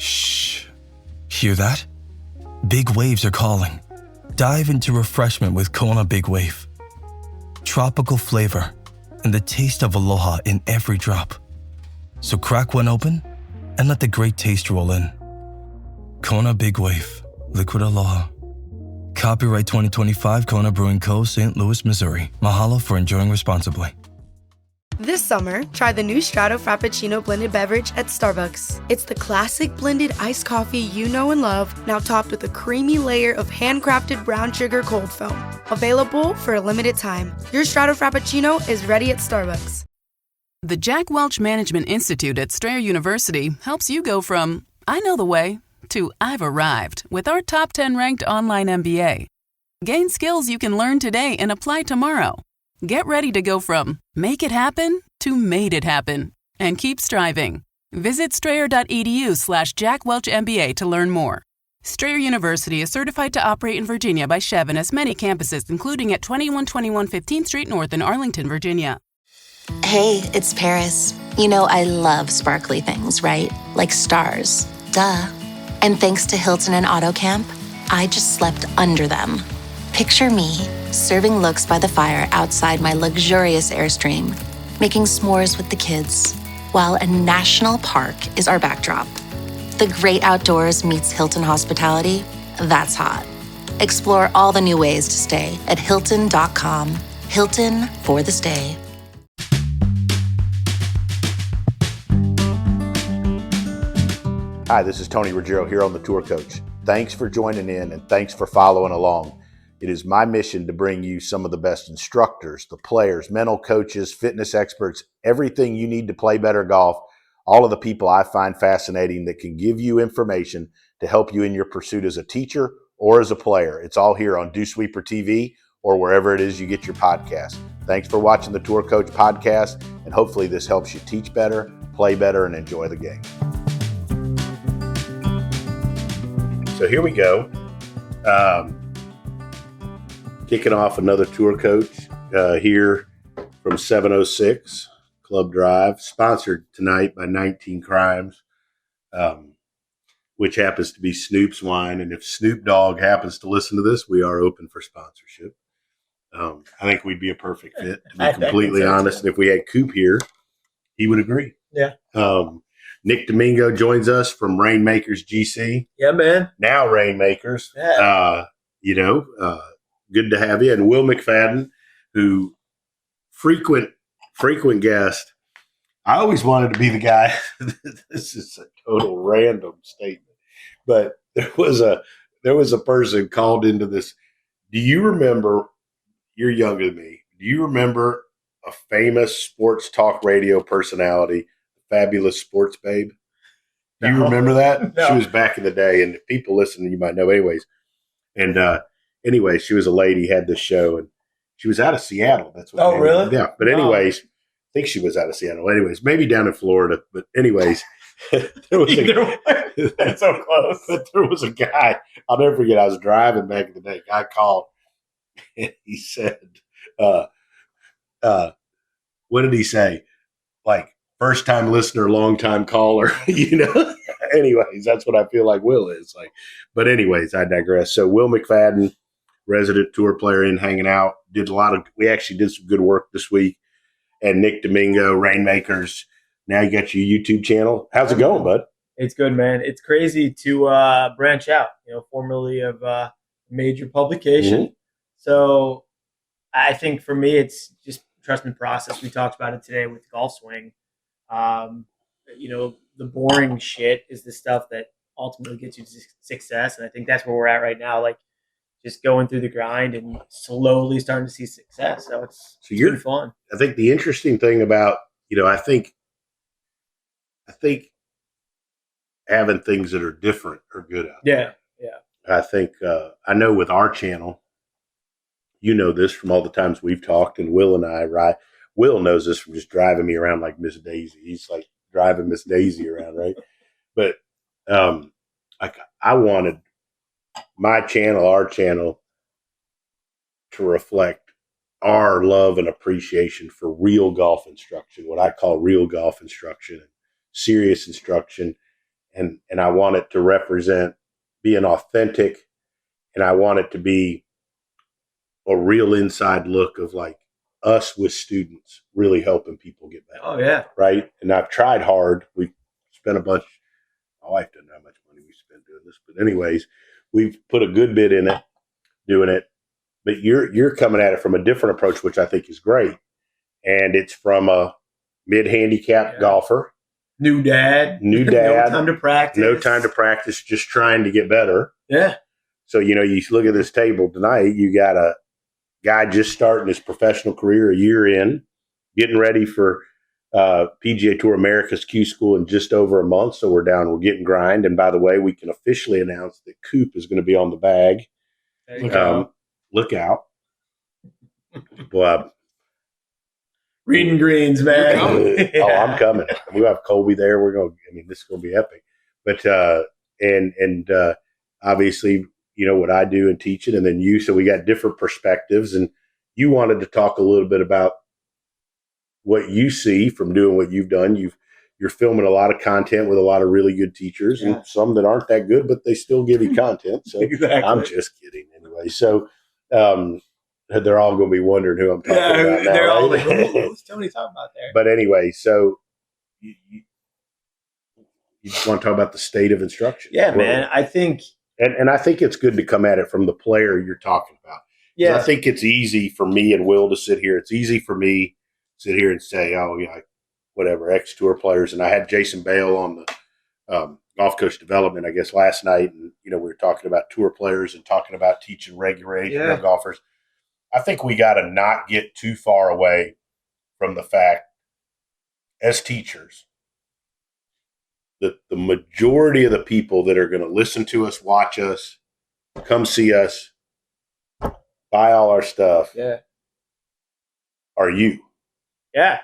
Shh. Hear that? Big waves are calling. Dive into refreshment with Kona Big Wave. Tropical flavor and the taste of aloha in every drop. So crack one open and let the great taste roll in. Kona Big Wave, liquid aloha. Copyright 2025 Kona Brewing Co., St. Louis, Missouri. Mahalo for enjoying responsibly. This summer, try the new Strato Frappuccino blended beverage at Starbucks. It's the classic blended iced coffee you know and love, now topped with a creamy layer of handcrafted brown sugar cold foam. Available for a limited time. Your Strato Frappuccino is ready at Starbucks. The Jack Welch Management Institute at Strayer University helps you go from, I know the way, to I've arrived with our top 10 ranked online MBA. Gain skills you can learn today and apply tomorrow. Get ready to go from make it happen to made it happen and keep striving. Visit strayer.edu/Jack Welch MBA to learn more. Strayer University is certified to operate in Virginia by Chev and has many campuses, including at 2121 15th Street North in Arlington, Virginia. Hey, it's Paris. You know I love sparkly things, right? Like stars. Duh. And thanks to Hilton and AutoCamp, I just slept under them. Picture me, serving looks by the fire outside my luxurious Airstream, making s'mores with the kids, while a national park is our backdrop. The great outdoors meets Hilton hospitality. That's hot. Explore all the new ways to stay at Hilton.com. Hilton for the stay. Hi, this is Tony Ruggiero here on The Tour Coach. Thanks for joining in and thanks for following along. It is my mission to bring you some of the best instructors, the players, mental coaches, fitness experts, everything you need to play better golf, all of the people I find fascinating that can give you information to help you in your pursuit as a teacher or as a player. It's all here on DewsweeperTV or wherever it is you get your podcast. Thanks for watching the Tour Coach podcast, and hopefully this helps you teach better, play better, and enjoy the game. So here we go. Kicking off another Tour Coach here from 706 Club Drive, sponsored tonight by 19 Crimes, which happens to be Snoop's wine. And if Snoop Dogg happens to listen to this, we are open for sponsorship. I think we'd be a perfect fit, to be completely honest. And if we had Coop here, he would agree. Yeah. Nick Dimengo joins us from Rainmakers GC. Yeah, man. Now Rainmakers. Yeah. Good to have you. And Will McFadden, who frequent guest. I always wanted to be the guy. This is a total random statement, but there was a person called into this. Do you remember? You're younger than me. Do you remember a famous sports talk radio personality, Fabulous Sports Babe? Do you remember that? No. She was back in the day, and if people listening, you might know anyways. And anyway, she was a lady, had this show, and she was out of Seattle. That's what. Oh, really? Yeah. But anyways, I think she was out of Seattle. Anyways, maybe down in Florida. But anyways, that's so close. But there was a guy. I'll never forget. I was driving back in the day. A guy called, and he said, "What did he say? Like first time listener, long time caller." Anyways, that's what I feel like Will is like. But anyways, I digress. So Will McFadden, resident tour player, in hanging out, we actually did some good work this week. And Nick Dimengo, Rainmakers. Now you got your YouTube channel. How's it going, bud? It's good, man. It's crazy to branch out, formerly of major publication. Mm-hmm. So I think for me, it's just trust and process. We talked about it today with Golf Swing. The boring shit is the stuff that ultimately gets you to success. And I think that's where we're at right now. Like just going through the grind and slowly starting to see success. So it's pretty fun. I think the interesting thing about, I think having things that are different are good out there. Yeah. I think, I know with our channel, this from all the times we've talked, and Will and I ride. Will knows this from just driving me around like Miss Daisy. He's like driving Miss Daisy around, right? But I wanted my channel, our channel, to reflect our love and appreciation for real golf instruction, what I call real golf instruction, serious instruction. and I want it to represent being authentic, and I want it to be a real inside look of like us with students really helping people get better. Oh yeah. Right. And I've tried hard. We've spent a bunch. My wife doesn't know how much money we spend doing this, but anyways, we've put a good bit in it, doing it. But you're coming at it from a different approach, which I think is great. And it's from a mid-handicap golfer. New dad. No time to practice. No time to practice, just trying to get better. Yeah. So, you look at this table tonight, you got a guy just starting his professional career a year in, getting ready for PGA Tour America's Q School in just over a month. So we're getting grind. And by the way, we can officially announce that Coop is going to be on the bag. There you go. Look out. Well, Reading greens, man. Oh, I'm coming. We have Colby there. This is going to be epic. But, obviously, what I do and teach it, and then you. So we got different perspectives. And you wanted to talk a little bit about what you see from doing what you've done. You're filming a lot of content with a lot of really good teachers, and some that aren't that good, but they still give you content. So exactly. I'm just kidding anyway. So they're all going to be wondering who I'm talking about now. They're all right? like, who's Tony talking about there? But anyway, so you just want to talk about the state of instruction. Yeah, man. I think. And I think it's good to come at it from the player you're talking about. Yeah. I think it's easy for me and Will to sit here. It's easy for me to sit here and say, oh, yeah, whatever, ex-tour players. And I had Jason Bale on the golf coach development, I guess, last night. And, we were talking about tour players and talking about teaching recreational golfers. I think we got to not get too far away from the fact, as teachers, that the majority of the people that are going to listen to us, watch us, come see us, buy all our stuff, are you. Yeah.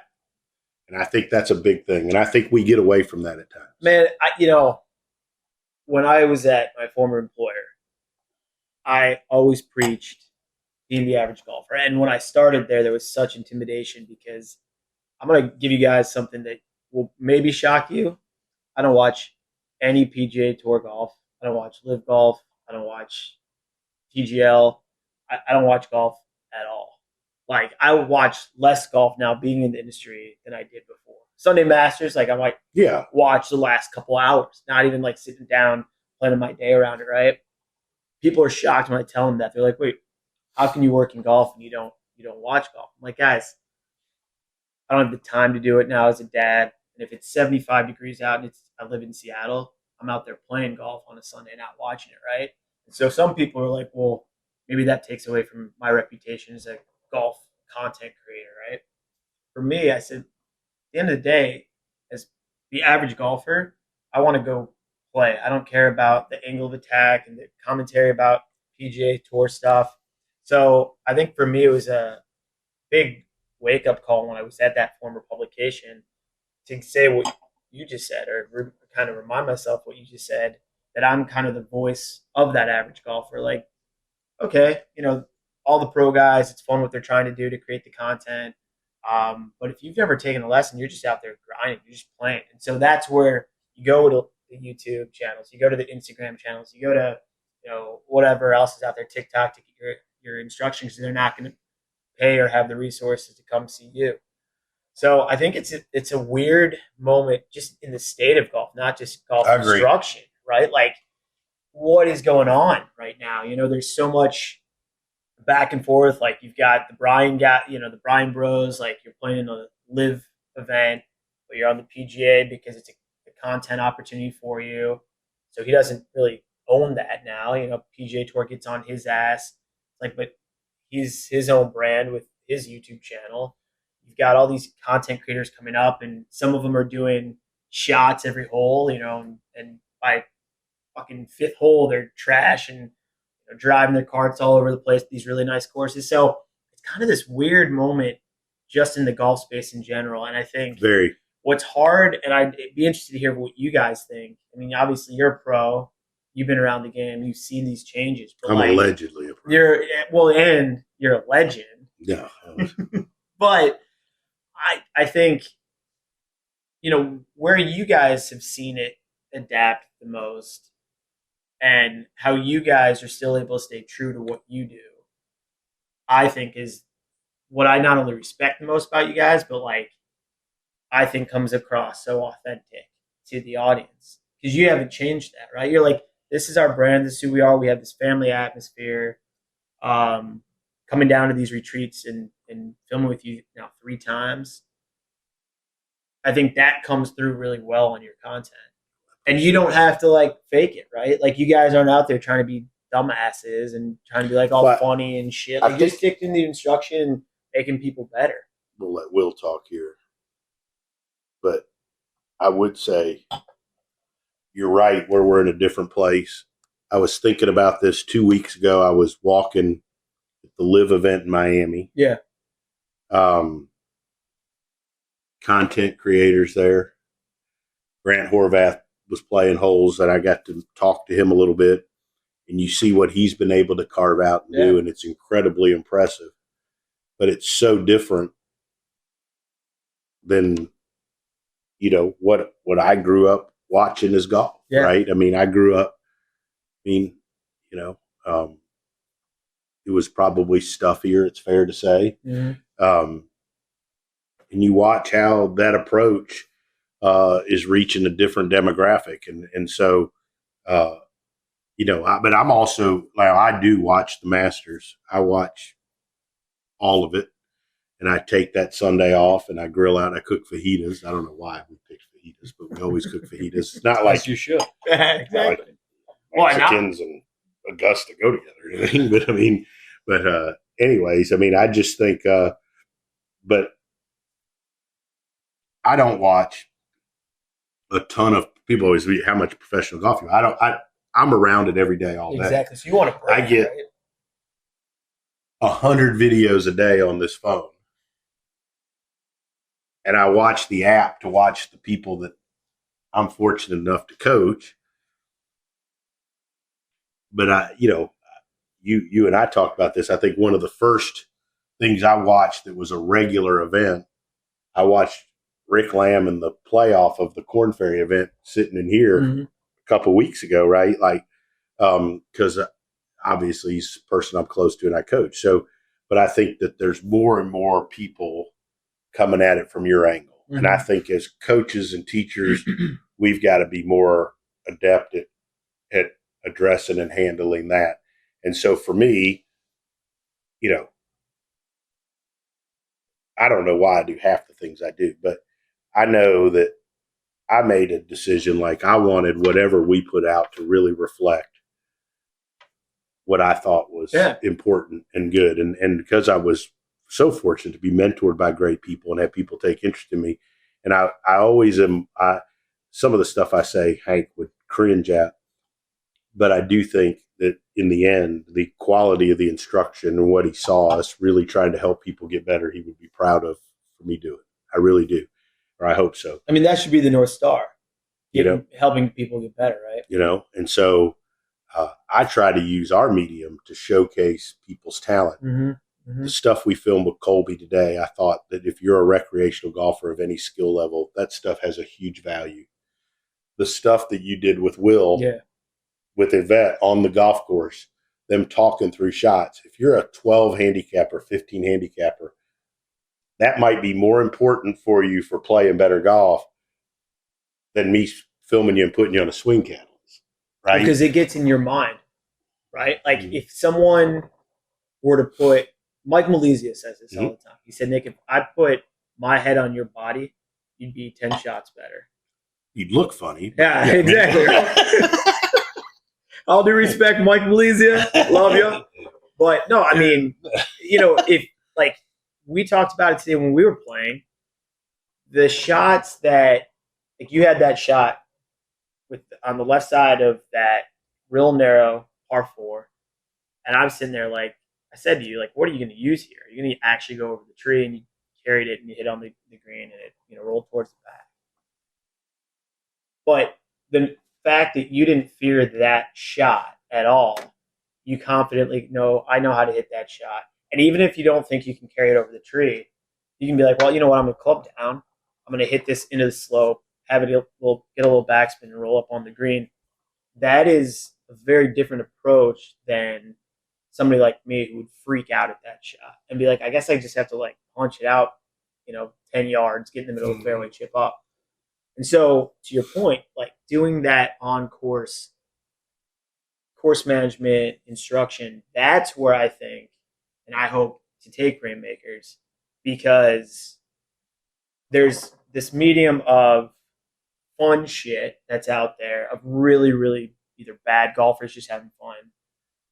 And I think that's a big thing. And I think we get away from that at times. Man, when I was at my former employer, I always preached being the average golfer. And when I started there was such intimidation because I'm going to give you guys something that will maybe shock you. I don't watch any PGA Tour golf. I don't watch live golf. I don't watch TGL. I don't watch golf at all. Like, I watch less golf now being in the industry than I did before. Sunday Masters, I might watch the last couple hours, not even sitting down, planning my day around it, right? People are shocked when I tell them that. They're like, wait, how can you work in golf and you don't watch golf? I'm like, guys, I don't have the time to do it now as a dad. And if it's 75 degrees out and I live in Seattle, I'm out there playing golf on a Sunday, not watching it, right? And so some people are like, well, maybe that takes away from my reputation as a golf content creator, right? For me, I said, at the end of the day, as the average golfer, I want to go play. I don't care about the angle of attack and the commentary about PGA Tour stuff. So I think for me, it was a big wake-up call when I was at that former publication to say what you just said, or kind of remind myself what you just said, that I'm kind of the voice of that average golfer. Like, okay, all the pro guys, it's fun what they're trying to do to create the content. But if you've never taken a lesson, you're just out there grinding, you're just playing. And so that's where you go to the YouTube channels, you go to the Instagram channels, you go to, whatever else is out there, TikTok, to get your instructions, because they're not going to pay or have the resources to come see you. So I think it's a weird moment just in the state of golf, not just golf instruction, right? Like, what is going on right now? There's so much back and forth. Like, you've got the Brian Bros, like you're playing in a live event, but you're on the PGA because it's a content opportunity for you. So he doesn't really own that now. PGA Tour gets on his ass. But he's his own brand with his YouTube channel. You've got all these content creators coming up, and some of them are doing shots every hole, and by fucking fifth hole, they're trash and driving their carts all over the place, these really nice courses. So it's kind of this weird moment just in the golf space in general. And I think what's hard, and I'd be interested to hear what you guys think. I mean, obviously you're a pro, you've been around the game, you've seen these changes. But I'm allegedly a pro. And you're a legend. Yeah. But I think, where you guys have seen it adapt the most and how you guys are still able to stay true to what you do, I think is what I not only respect the most about you guys, but like I think comes across so authentic to the audience because you haven't changed that, right? You're like, this is our brand, this is who we are. We have this family atmosphere. Coming down to these retreats and filming with you now 3 times, I think that comes through really well on your content. And you don't have to like fake it, right? Like you guys aren't out there trying to be dumbasses and trying to be like all funny and shit. Like just sticking to the instruction and making people better. We'll let Will talk here. But I would say you're right where we're in a different place. I was thinking about this 2 weeks ago. I was walking at the Live event in Miami. Yeah. Content creators there. Grant Horvath was playing holes and I got to talk to him a little bit, and you see what he's been able to carve out and do, and it's incredibly impressive. But it's so different than, you know, what I grew up watching is golf, right? I mean, I grew up, you know, it was probably stuffier, it's fair to say. Mm-hmm. And you watch how that approach is reaching a different demographic. And so, you know, but I'm also, like, I do watch the Masters. I watch all of it. And I take that Sunday off and I grill out. I cook fajitas. I don't know why we picked fajitas, but we always cook fajitas. It's not like you should. Exactly. Like Mexicans and Augusta go together or anything. But I mean, anyways, I mean, I just think, but I don't watch a ton of people always read how much professional golf you. I'm around it every day, all day. Exactly. So you want to break, I get 100 videos a day on this phone. And I watch the app to watch the people that I'm fortunate enough to coach. But you know, you and I talked about this. I think one of the first things I watched that was a regular event, I watched Rick Lamb in the playoff of the Corn Ferry event sitting in here a couple of weeks ago, right? Like, because obviously he's a person I'm close to and I coach. So, but I think that there's more and more people coming at it from your angle. Mm-hmm. And I think as coaches and teachers, we've got to be more adept at addressing and handling that. And so for me, you know, I don't know why I do half the things I do, but I know that I made a decision, like I wanted whatever we put out to really reflect what I thought was important and good. And because I was so fortunate to be mentored by great people and have people take interest in me. And I always am, some of the stuff I say, Hank would cringe at, but I do think that in the end, the quality of the instruction and what he saw us really trying to help people get better, he would be proud of for me doing. I really do. Or I hope so. I mean, that should be the North Star, helping people get better, right? You know, and so I try to use our medium to showcase people's talent. Mm-hmm. Mm-hmm. The stuff we filmed with Colby today, I thought that if you're a recreational golfer of any skill level, that stuff has a huge value. The stuff that you did with Will, with Yvette on the golf course, them talking through shots. If you're a 12 handicapper, 15 handicapper, that might be more important for you for playing better golf than me filming you and putting you on a swing catalyst, right? Because it gets in your mind, right? Like if someone were to put, Mike Malizia says this all the time. He said, Nick, if I put my head on your body, you'd be 10 shots better. You'd look funny. Yeah, exactly. All due respect, Mike Malizia, love you. But no, I mean, you know, if like we talked about it today when we were playing, the shots that like you had that shot with on the left side of that real narrow par 4, and I'm sitting there like I said to you, like, what are you going to use here? Are you going to actually go over the tree and you carried it and you hit on the green and it rolled towards the back? But the fact that you didn't fear that shot at all, you confidently know, I know how to hit that shot. And even if you don't think you can carry it over the tree, you can be like, well, you know what? I'm going to club down. I'm going to hit this into the slope, have it will get a little backspin and roll up on the green. That is a very different approach than somebody like me who would freak out at that shot and be like, I guess I just have to like punch it out, 10 yards, get in the middle of the fairway, chip up. And so to your point, like doing that on course management instruction, that's where I think, and I hope to take Rainmakers, because there's this medium of fun shit that's out there of really, really either bad golfers just having fun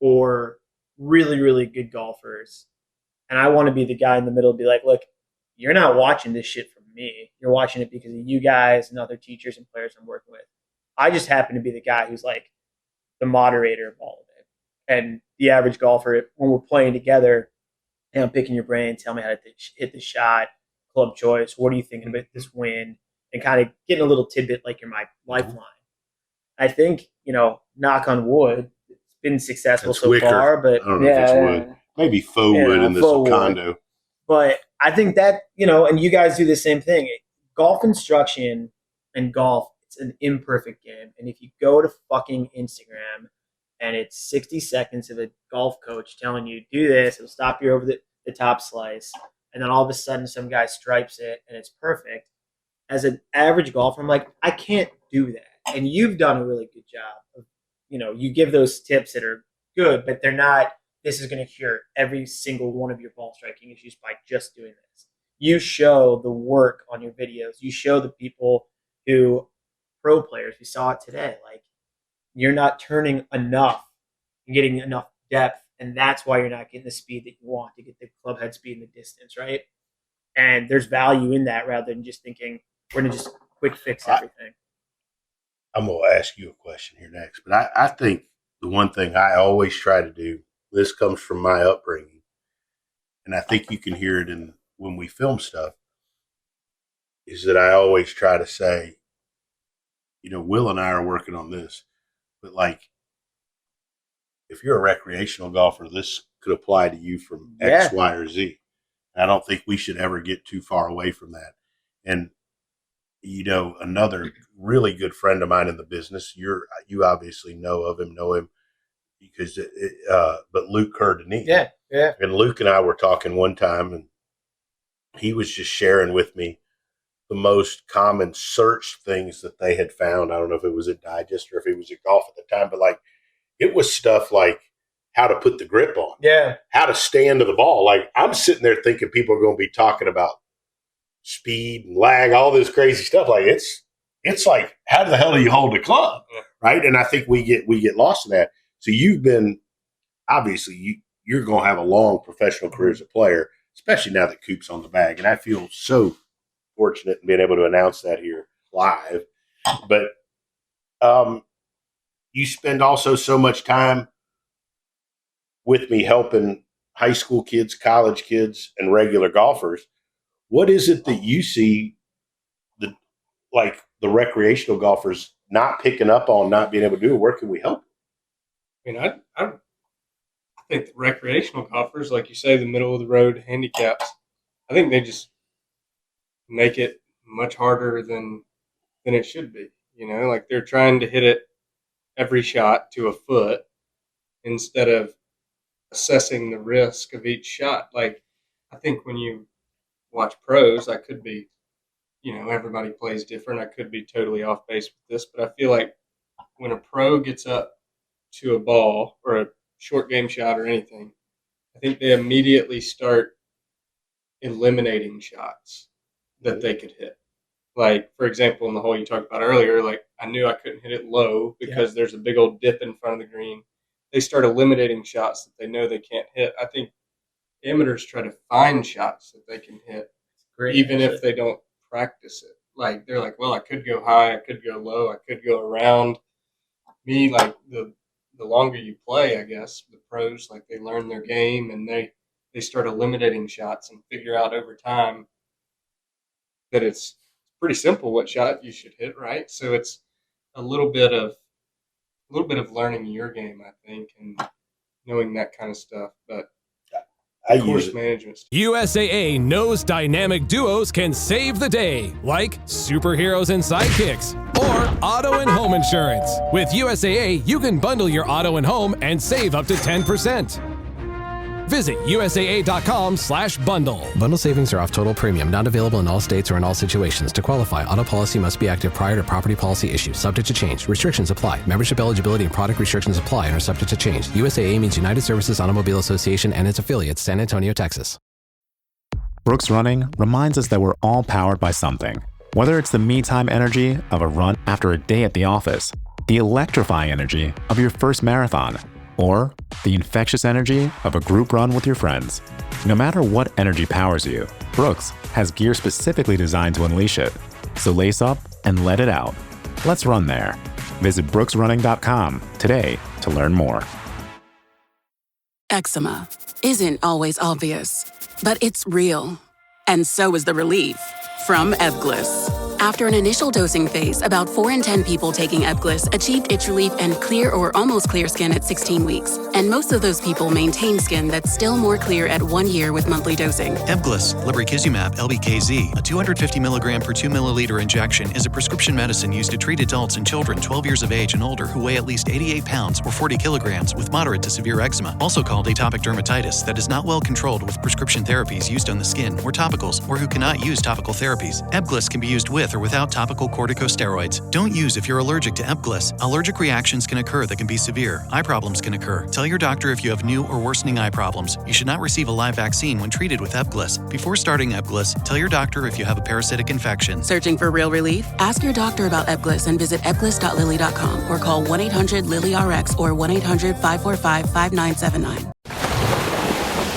or really, really good golfers. And I want to be the guy in the middle to be like, look, you're not watching this shit from me. You're watching it because of you guys and other teachers and players I'm working with. I just happen to be the guy who's like the moderator of all of it. And the average golfer, when we're playing together, and I'm picking your brain, tell me how to hit the shot, club choice, what are you thinking about this win, and kind of getting a little tidbit like you're my lifeline. I think, knock on wood, it's been successful That's so wicker. far, but I don't know if it's wood. Maybe faux wood in this condo. Wood. But I think that, and you guys do the same thing. Golf instruction and golf, it's an imperfect game. And if you go to fucking Instagram and it's 60 seconds of a golf coach telling you, do this, it'll stop you over the top slice, and then all of a sudden some guy stripes it and it's perfect. As an average golfer, I'm like, I can't do that. And you've done a really good job of, you give those tips that are good, but they're not, this is going to cure every single one of your ball striking issues by just doing this. You show the work on your videos. You show the people who, pro players, we saw it today, like you're not turning enough and getting enough depth, and that's why you're not getting the speed that you want to get the club head speed in the distance, right? And there's value in that rather than just thinking we're going to just quick fix everything. I'm going to ask you a question here next, but I think the one thing I always try to do, this comes from my upbringing, and I think you can hear it when we film stuff, is that I always try to say, Will and I are working on this, but like, if you're a recreational golfer, this could apply to you from X, Y, or Z. I don't think we should ever get too far away from that. And, another really good friend of mine in the business, you obviously know him because, but Luke Curdini. Yeah. And Luke and I were talking one time, and he was just sharing with me the most common search things that they had found. I don't know if it was at Digest or if it was at golf at the time, but like, it was stuff like how to put the grip on, how to stay into the ball. Like, I'm sitting there thinking people are going to be talking about speed and lag, all this crazy stuff. Like, it's like, how the hell do you hold the club, right? And I think we get lost in that. So you've been, obviously, you're going to have a long professional career as a player, especially now that Coop's on the bag. And I feel so fortunate in being able to announce that here live. But you spend also so much time with me helping high school kids, college kids, and regular golfers. What is it that you see the recreational golfers not picking up on, not being able to do? Where can we help? I mean, I think the recreational golfers, like you say, the middle of the road handicaps, I think they just make it much harder than it should be. Like they're trying to hit it every shot to a foot instead of assessing the risk of each shot. Like, I think when you watch pros, I could be, everybody plays different. I could be totally off base with this, but I feel like when a pro gets up to a ball or a short game shot or anything, I think they immediately start eliminating shots that they could hit. Like, for example, in the hole you talked about earlier, like I knew I couldn't hit it low because there's a big old dip in front of the green. They start eliminating shots that they know they can't hit. I think amateurs try to find shots that they can hit, even if they don't practice it. Like, they're like, well, I could go high, I could go low, I could go around. Me, like, the longer you play, I guess, the pros, like, they learn their game and they start eliminating shots and figure out over time that it's pretty simple what shot you should hit, right? So it's a little bit of learning your game, I think, and knowing that kind of stuff. But I Course use it. management. USAA knows dynamic duos can save the day, like superheroes and sidekicks, or auto and home insurance. With USAA, you can bundle your auto and home and save up to 10%. Visit USAA.com/bundle. Bundle savings are off total premium, not available in all states or in all situations. To qualify, auto policy must be active prior to property policy issue, subject to change. Restrictions apply. Membership eligibility and product restrictions apply and are subject to change. USAA means United Services Automobile Association and its affiliates, San Antonio, Texas. Brooks Running reminds us that we're all powered by something. Whether it's the me-time energy of a run after a day at the office, the electrifying energy of your first marathon, or the infectious energy of a group run with your friends. No matter what energy powers you, Brooks has gear specifically designed to unleash it. So lace up and let it out. Let's run there. Visit brooksrunning.com today to learn more. Eczema isn't always obvious, but it's real. And so is the relief from Ebglyss. After an initial dosing phase, about 4 in 10 people taking Ebglyss achieved itch relief and clear or almost clear skin at 16 weeks. And most of those people maintain skin that's still more clear at 1 year with monthly dosing. Ebglyss, lebrikizumab, LBKZ, a 250 milligram per 2 milliliter injection, is a prescription medicine used to treat adults and children 12 years of age and older who weigh at least 88 pounds or 40 kilograms with moderate to severe eczema, also called atopic dermatitis, that is not well controlled with prescription therapies used on the skin or topicals, or who cannot use topical therapies. Ebglyss can be used with or without topical corticosteroids. Don't use if you're allergic to Ebglyss. Allergic reactions can occur that can be severe. Eye problems can occur. Tell your doctor if you have new or worsening eye problems. You should not receive a live vaccine when treated with Ebglyss. Before starting Ebglyss, tell your doctor if you have a parasitic infection. Searching for real relief? Ask your doctor about Ebglyss and visit ebglyss.lilly.com or call 1-800-LILY-RX or 1-800-545-5979.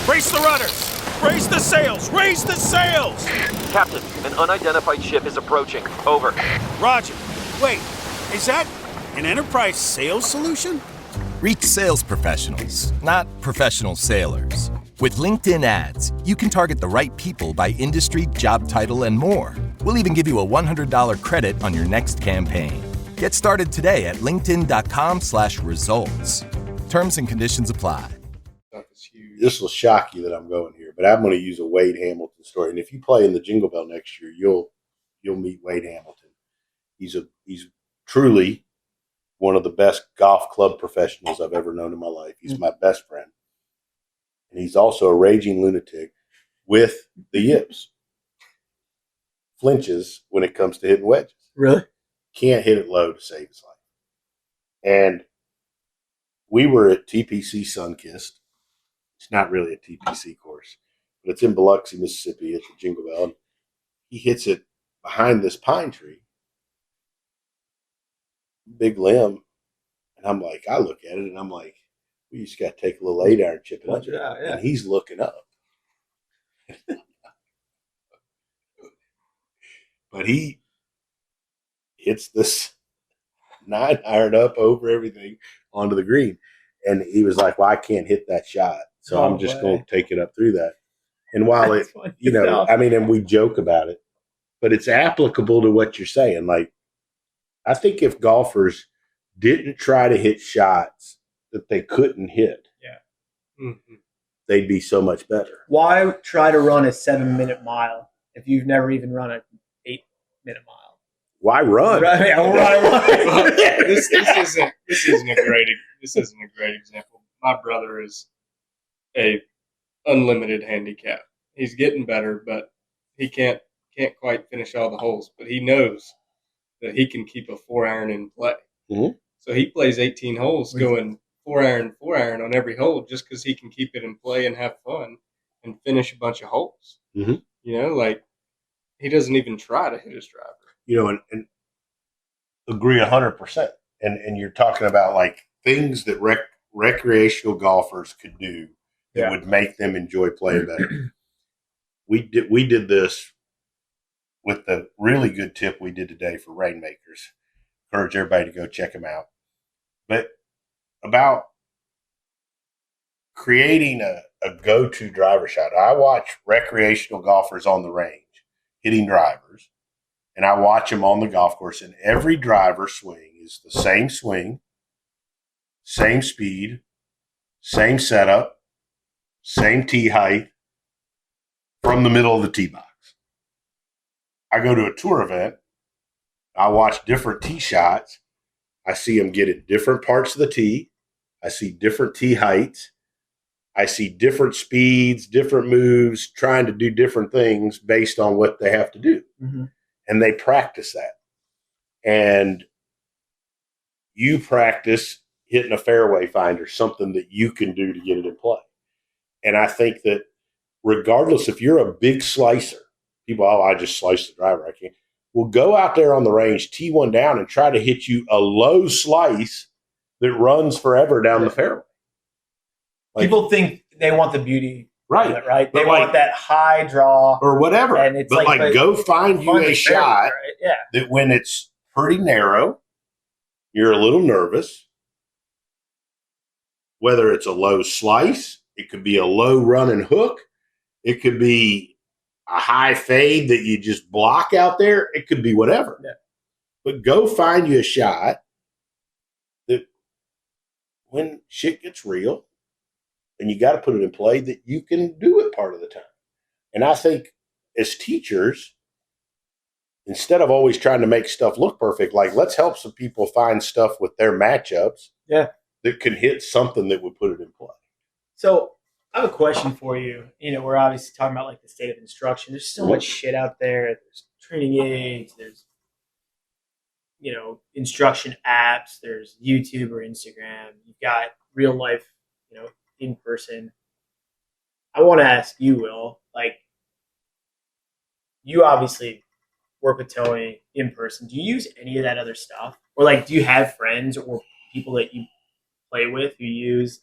Brace the rudders! Raise the sails! Raise the sails! Captain, an unidentified ship is approaching. Over. Roger. Wait, is that an enterprise sales solution? Reach sales professionals, not professional sailors. With LinkedIn ads, you can target the right people by industry, job title, and more. We'll even give you a $100 credit on your next campaign. Get started today at linkedin.com/results. Terms and conditions apply. This will shock you that I'm going here, but I'm going to use a Wade Hamilton story. And if you play in the Jingle Bell next year, you'll meet Wade Hamilton. He's truly one of the best golf club professionals I've ever known in my life. He's my best friend. And he's also a raging lunatic with the yips. Flinches when it comes to hitting wedges. Really? Can't hit it low to save his life. And we were at TPC Sunkissed. It's not really a TPC course, but it's in Biloxi, Mississippi at the Jingle Bell. And he hits it behind this pine tree, big limb. And I'm like, I look at it and I'm like, we just got to take a little 8-iron chip and under it. Yeah. And he's looking up. But he hits this 9-iron up over everything onto the green. And he was like, well, I can't hit that shot. So I'm just going to take it up through that. And while it, and we joke about it, but it's applicable to what you're saying. Like, I think if golfers didn't try to hit shots that they couldn't hit, they'd be so much better. Why try to run a 7-minute mile if you've never even run an 8-minute mile? Why run? Right, why run? This isn't a great example. My brother is a unlimited handicap. He's getting better, but he can't quite finish all the holes. But he knows that he can keep a 4-iron in play. Mm-hmm. So he plays 18 holes, going 4-iron on every hole, just because he can keep it in play and have fun and finish a bunch of holes. Mm-hmm. Like he doesn't even try to hit his driver. And agree 100%. And you're talking about like things that recreational golfers could do that would make them enjoy playing better. We did this with the really good tip we did today for Rainmakers. Encourage everybody to go check them out. But about creating a go-to driver shot. I watch recreational golfers on the range hitting drivers, and I watch them on the golf course, and every driver swing is the same swing, same speed, same setup, same tee height from the middle of the tee box. I go to a tour event. I watch different tee shots. I see them get at different parts of the tee. I see different tee heights. I see different speeds, different moves, trying to do different things based on what they have to do. Mm-hmm. And they practice that. And you practice hitting a fairway finder, something that you can do to get it in play. And I think that regardless if you're a big slicer, people, I just slice the driver, I can't. Well, go out there on the range, tee one down, and try to hit you a low slice that runs forever down the fairway. People think they want the beauty, right? Right? They want that high draw or whatever. And it's but go find you a shot right? Yeah. that when it's pretty narrow, you're a little nervous. Whether it's a low slice, it could be a low run and hook, it could be a high fade that you just block out there. It could be whatever. Yeah. But go find you a shot that when shit gets real and you got to put it in play, that you can do it part of the time. And I think as teachers, instead of always trying to make stuff look perfect, like let's help some people find stuff with their matchups that can hit something that would put it in play. So I have a question for you. You know, we're obviously talking about like the state of instruction. There's so much shit out there. There's training aids. There's, you know, instruction apps. There's YouTube or Instagram. You've got real life, you know, in person. I want to ask you, Will, like, you obviously work with Tony in person. Do you use any of that other stuff? Or like, do you have friends or people that you play with who use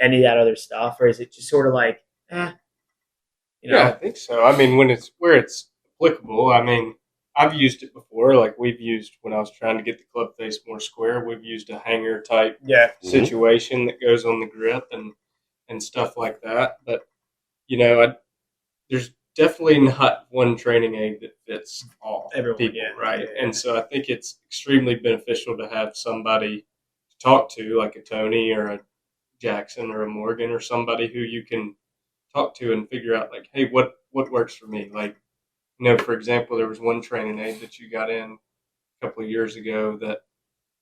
any of that other stuff? Or is it just sort of like, you know? Yeah, I think so. I mean, when it's where it's applicable, I mean, I've used it before. Like we've used when I was trying to get the club face more square, we've used a hanger type situation that goes on the grip and stuff like that. But, you know, there's definitely not one training aid that fits all people, right? Yeah. And so I think it's extremely beneficial to have somebody to talk to, like a Tony or a Jackson or a Morgan or somebody who you can talk to and figure out, like, hey, what works for me? Like, you know, for example, there was one training aid that you got in a couple of years ago that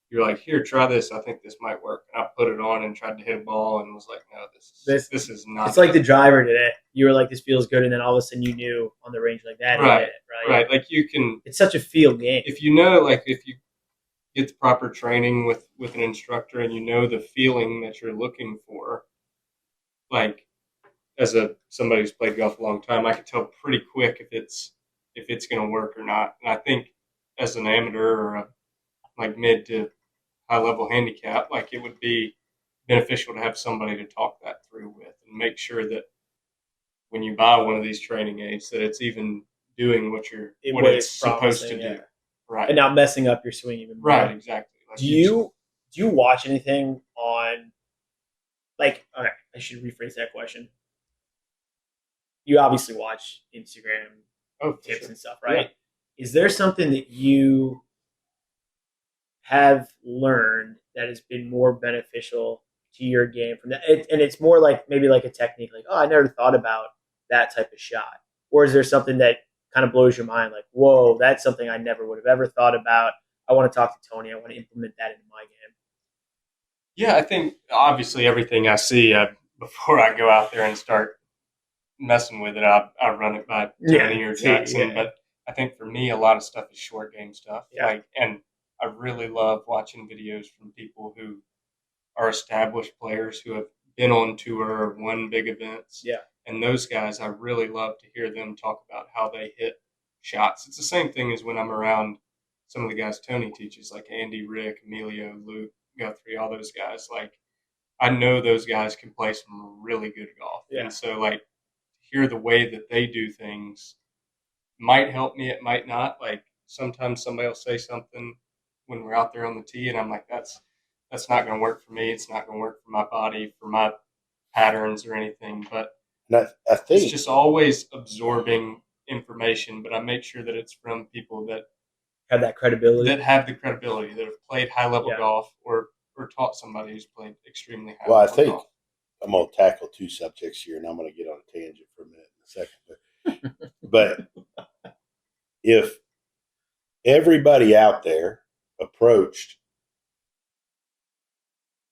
you're like, here, try this. I think this might work. And I put it on and tried to hit a ball and was like, no, this is not. It's like the driver today. You were like, this feels good. And then all of a sudden you knew on the range like that. Right. Right. Like you can. It's such a field game. If you know, like if you get the proper training with an instructor and you know the feeling that you're looking for, like as somebody who's played golf a long time, I can tell pretty quick if it's going to work or not. And I think as an amateur or a like mid to high level handicap, like it would be beneficial to have somebody to talk that through with and make sure that when you buy one of these training aids that it's even doing what it's supposed to do. Right. And not messing up your swing even more. Right, exactly. Like do you watch anything on, like, okay, I should rephrase that question. You obviously watch Instagram tips and stuff, right? Yeah. Is there something that you have learned that has been more beneficial to your game from that? And it's more like maybe like a technique, like, oh, I never thought about that type of shot. Or is there something that kind of blows your mind, like, whoa, that's something I never would have ever thought about. I want to talk to Tony. I want to implement that into my game. Yeah, I think obviously everything I see before I go out there and start messing with it, I run it by Tony or Jackson. Yeah. But I think for me, a lot of stuff is short game stuff. Yeah. Like, and I really love watching videos from people who are established players who have been on tour or won big events. Yeah. And those guys, I really love to hear them talk about how they hit shots. It's the same thing as when I'm around some of the guys Tony teaches, like Andy, Rick, Emilio, Luke, Guthrie, all those guys. Like, I know those guys can play some really good golf. Yeah. And so, like, hear the way that they do things might help me. It might not. Like, sometimes somebody will say something when we're out there on the tee, and I'm like, that's not going to work for me. It's not going to work for my body, for my patterns or anything. But I think it's just always absorbing information, but I make sure that it's from people that have that credibility, that have the credibility, that have played high level golf or taught somebody who's played extremely high level golf. I'm going to tackle two subjects here, and I'm going to get on a tangent for a minute in a second. But if everybody out there approached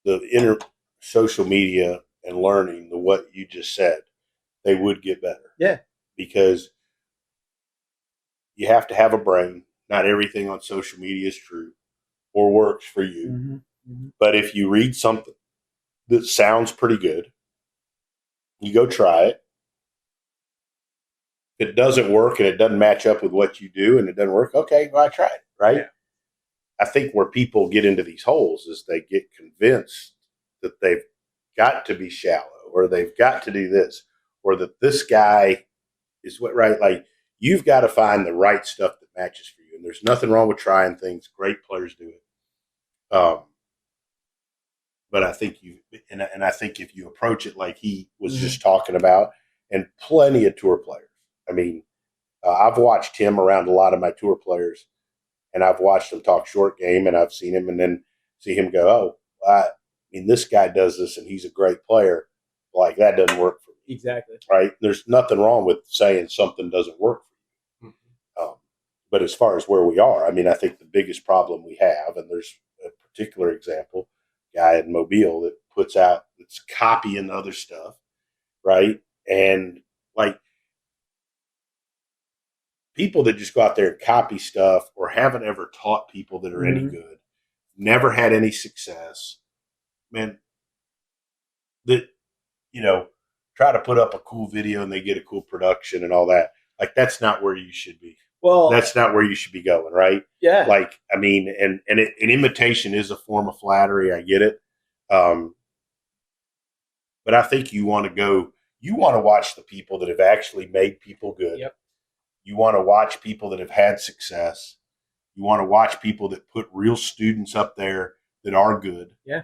the social media and learning what you just said, they would get better. Yeah. Because you have to have a brain. Not everything on social media is true or works for you. Mm-hmm. Mm-hmm. But if you read something that sounds pretty good, you go try it. If it doesn't work and it doesn't match up with what you do and it doesn't work, okay, well, I tried it, right? Yeah. I think where people get into these holes is they get convinced that they've got to be shallow or they've got to do this or that this guy is what, right? Like, you've got to find the right stuff that matches for you. And there's nothing wrong with trying things. Great players do it. But I think I think if you approach it like he was just talking about, and plenty of tour players. I mean, I've watched him around a lot of my tour players, and I've watched him talk short game, and I've seen him and then see him go, oh, I mean, this guy does this, and he's a great player. Like, that doesn't work for me. Exactly. Right? There's nothing wrong with saying something doesn't work for you. Mm-hmm. But as far as where we are, I mean, I think the biggest problem we have, and there's a particular example, guy in Mobile that puts out, that's copying other stuff, right? And like, people that just go out there and copy stuff or haven't ever taught people that are any good, never had any success, man, that, try to put up a cool video and they get a cool production and all that. Like, that's not where you should be. Well, that's not where you should be going, right? Yeah. Like, I mean, and an imitation is a form of flattery. I get it. But I think you want to watch the people that have actually made people good. Yep. You want to watch people that have had success. You want to watch people that put real students up there that are good. Yeah.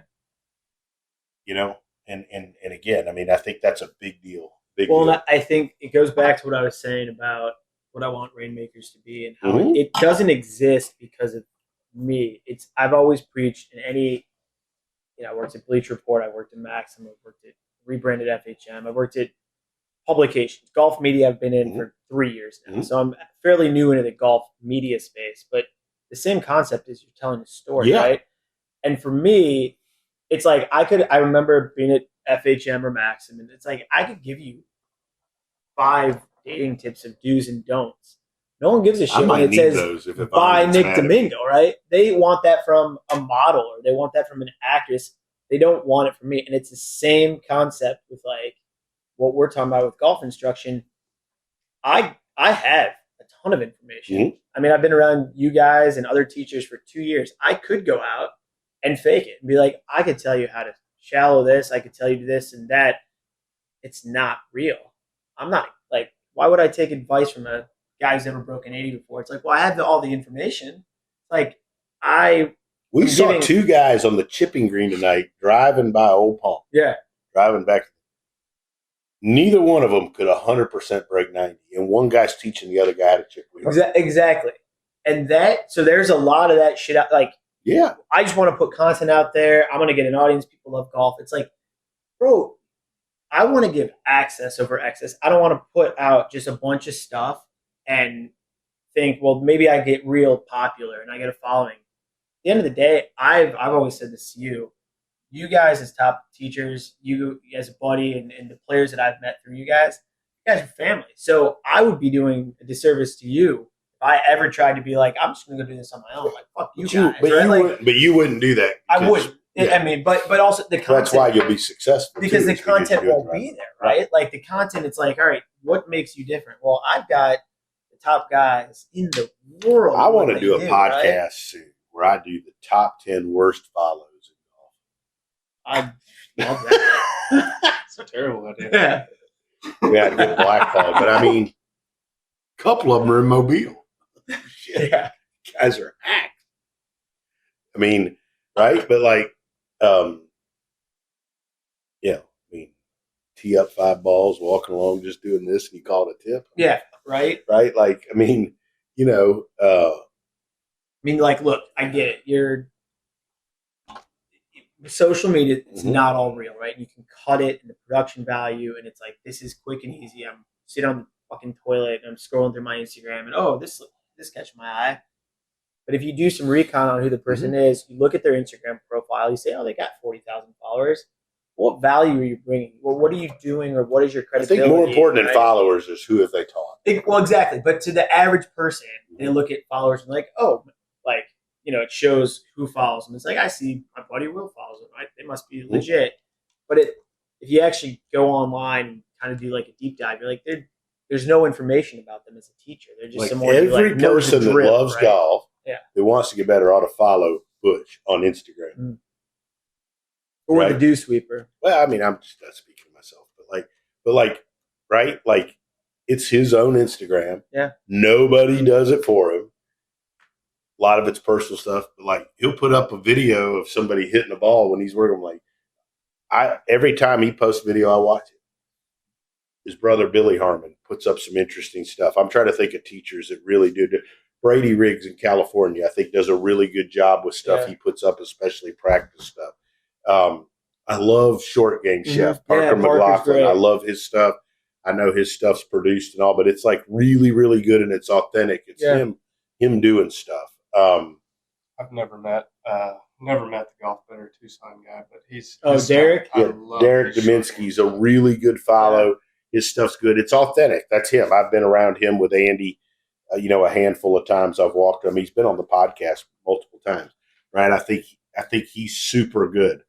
And again, I mean, I think that's a big deal. And I think it goes back to what I was saying about what I want Rainmakers to be and how it doesn't exist because of me. I've always preached in any, I worked at Bleach Report, I worked at Maxim, I worked at rebranded FHM, I worked at publications, golf media I've been in for 3 years now. So I'm fairly new into the golf media space, but the same concept is you're telling a story, right? And for me, it's like I remember being at FHM or Maxim, and it's like I could give you 5 dating tips of do's and don'ts. No one gives a shit when it says by Nick Dimengo, right? They want that from a model or they want that from an actress. They don't want it from me. And it's the same concept with like what we're talking about with golf instruction. I have a ton of information. I mean, I've been around you guys and other teachers for 2 years. I could go out and fake it and be like, I could tell you how to shallow this. I could tell you this and that. It's not real. I'm not like, why would I take advice from a guy who's never broken 80 before? It's like, well, I have all the information. Like, we saw 2 guys on the chipping green tonight driving by Old Palm. Yeah. Driving back. Neither one of them could 100% break 90. And one guy's teaching the other guy how to chip. Exactly. And so there's a lot of that shit out. Like, yeah, I just want to put content out there. I'm going to get an audience. People love golf. It's like, bro, I want to give access over excess. I don't want to put out just a bunch of stuff and think, well, maybe I get real popular and I get a following. At the end of the day, I've always said this to you. You guys as top teachers, you as a buddy, and the players that I've met through you guys are family. So I would be doing a disservice to you if I ever tried to be like, I'm just going to go do this on my own. Like, fuck you guys. But you wouldn't do that. I wouldn't. Yeah. I mean, but also the content. That's why you'll be successful. Because the content won't be there, right? Like the content, it's like, all right, what makes you different? Well, I've got the top guys in the world. I want to do a podcast soon where I do the top 10 worst follows in golf. I love that. It's a terrible idea. Yeah. We had to get blackballed, but I mean, a couple of them are in Mobile. Shit. Yeah. Guys are hacked. I mean, right? But like, tee up 5 balls, walking along, just doing this, and you call it a tip. Yeah, right? Right? Like, I mean, like, look, I get it. social media, it's Mhm. not all real, right? You can cut it and the production value, and it's like, this is quick and easy. I'm sitting on the fucking toilet and I'm scrolling through my Instagram, and oh, this catch my eye. But if you do some recon on who the person is, you look at their Instagram profile, you say, oh, they got 40,000 followers. What value are you bringing? Well, what are you doing, or what is your I credibility? think more important than right? followers is who have they taught. Well, exactly. But to the average person, and they look at followers and like, oh, like, it shows who follows them. It's like, I see my buddy Will follows them, right? They must be legit. But if you actually go online and kind of do like a deep dive, you're like, there's no information about them as a teacher. They're just Like someone every who knows person the drill, that loves right? golf, Yeah. that wants to get better, ought to follow Butch on Instagram. Or Right. the Dew Sweeper. Well, I mean, I'm just not speaking to myself, but right? Like, it's his own Instagram. Yeah. Nobody does it for him. A lot of it's personal stuff, but like, he'll put up a video of somebody hitting a ball when he's working. Like, every time he posts a video, I watch it. His brother Billy Harmon puts up some interesting stuff. I'm trying to think of teachers that really do. Brady Riggs in California, I think, does a really good job with stuff he puts up, especially practice stuff. I love Short Game Chef Parker McLaughlin. I love his stuff. I know his stuff's produced and all, but it's like really, really good and it's authentic. It's him doing stuff. I've never met the Golf Better Tucson guy, but he's Derek. Derek Deminsky's a really good follow. His stuff's good. It's authentic. That's him. I've been around him with Andy, a handful of times. I've walked him. He's been on the podcast multiple times, right? I think he's super good.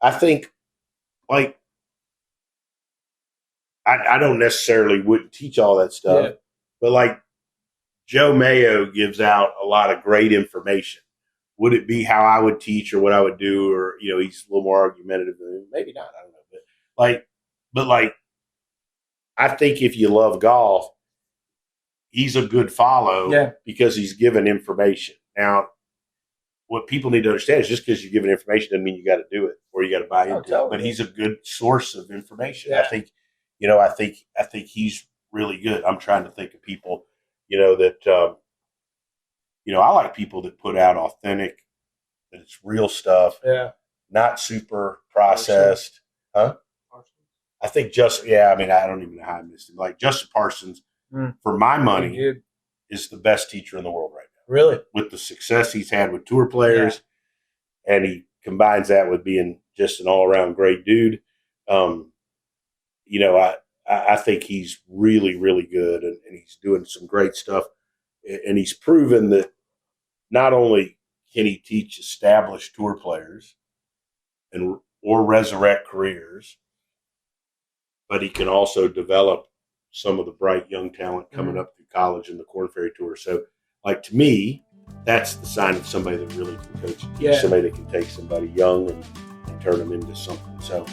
I think, like, I don't necessarily wouldn't teach all that stuff, but like Joe Mayo gives out a lot of great information. Would it be how I would teach or what I would do? Or, he's a little more argumentative than me. Maybe not. I don't know. But I think if you love golf, he's a good follow because he's given information. Now, what people need to understand is just because you're given information doesn't mean you got to do it or you got to buy into it. But he's a good source of information. I think, I think he's really good. I'm trying to think of people, that, I like people that put out authentic, that it's real stuff, not super processed. Huh? I think I don't even know how I missed him. Like Justin Parsons, for my money, is the best teacher in the world right now. Really? With the success he's had with tour players, and he combines that with being just an all-around great dude. I think he's really, really good, and he's doing some great stuff. And he's proven that not only can he teach established tour players or resurrect careers, but he can also develop some of the bright young talent coming up through college and the Korn Ferry Tour. So, like, to me, that's the sign of somebody that really can coach and teach, somebody that can take somebody young and turn them into something. So